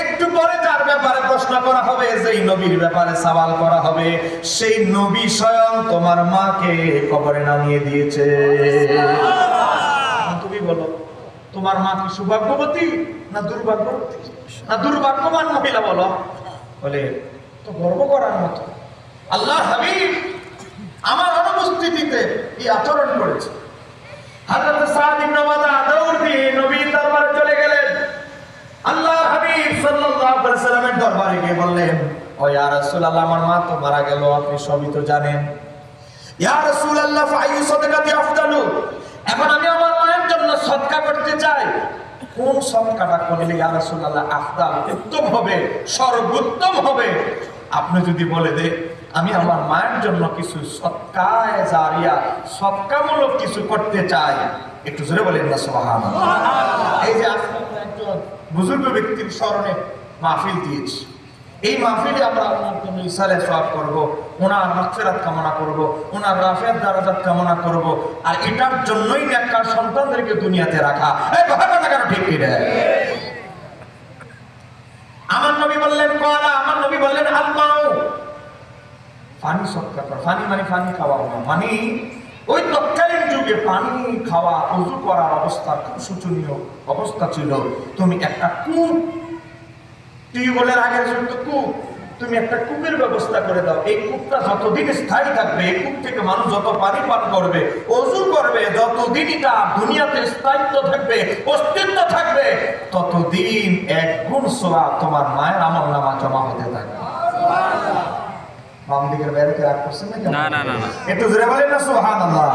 একটু পরে যার ব্যাপারে প্রশ্ন করা হবে, যেই নবীর ব্যাপারে সওয়াল করা হবে, সেই নবী স্বয়ং তোমার মাকে কবরে নামিয়ে দিয়েছে। তুমি বলো, তোমার মা কি সৌভাগ্যবতী না দুর্ভাগ্যবতী না দুর্ভাগ্যবান মহিলা? বলো। বলে তো গর্ব করার মতো, আল্লাহ হাবিব আমার অনুপস্থিতিতে এই আচরণ করেছে। হযরত সাদ ইবনে ওয়াদা দৌড় দিয়ে নবীর দরবারে চলে গেলেন। আল্লাহ হাবিব সাল্লাল্লাহু আলাইহি ওয়াসাল্লামের দরবারে গিয়ে বললেন, ও ইয়া রাসূলুল্লাহ, আমার মা তো মারা গেল, আপনি সবই তো জানেন। ইয়া রাসূলুল্লাহ, ফাইয়ু সাদাকাতি আফদালু, এখন আমি আমার মায়ের জন্য সদকা করতে চাই, কোন সদকাটা করলে ইয়া রাসূলুল্লাহ আফদাল উত্তম হবে, সর্বোত্তম হবে? আপনি যদি বলে দে আমি আমার মায়ের জন্য কিছু সদকায়ে জারিয়া, সদকামূলক কিছু করতে চাই, একটু জোরে বলেন না সুবহানাল্লাহ। এই যে আপনারা একজন বুজুর্গ ব্যক্তির স্মরণে মাহফিল দিয়েছি, এই মাহফিলে আমরা ওনার জন্য ইসালে সওয়াব করব, ওনার মাগফিরাত কামনা করব, ওনার রাফিয়াত দারাজাত কামনা করব, আর এটার জন্যই নেককার সন্তানদেরকে দুনিয়াতে রাখা। এই কথাটা কেন ঠিক কি রে? আমার নবী বললেন কলা, আমার নবী বললেন আলমাউ, পানি সদকা কর। পানি মানে পানি খাওয়া না, মানে ওই তৎকালীন যুগে পানি খাওয়া, ওযু করার অবস্থা খুব শোচনীয় অবস্থা ছিল। তুমি একটা কূপ, টিউবওয়েলের আগের যুগ তো কূপ, তুমি একটা কূপের ব্যবস্থা করে দাও। এই কূপটা যতদিন স্থায়ী থাকবে, এই কূপ থেকে মানুষ যত পানি পান করবে, ওযু করবে, যতদিন এটা দুনিয়াতে স্থায়িত্ব থাকবে, অস্তিত্ব থাকবে, ততদিন এক গুণ সওয়াব তোমার মায়ের আমলনামা জমা হতে থাকবে। বাম দিকের বাইরে রাগ করছেন না? না না না, একটু জোরে বলেন না সুবহানাল্লাহ।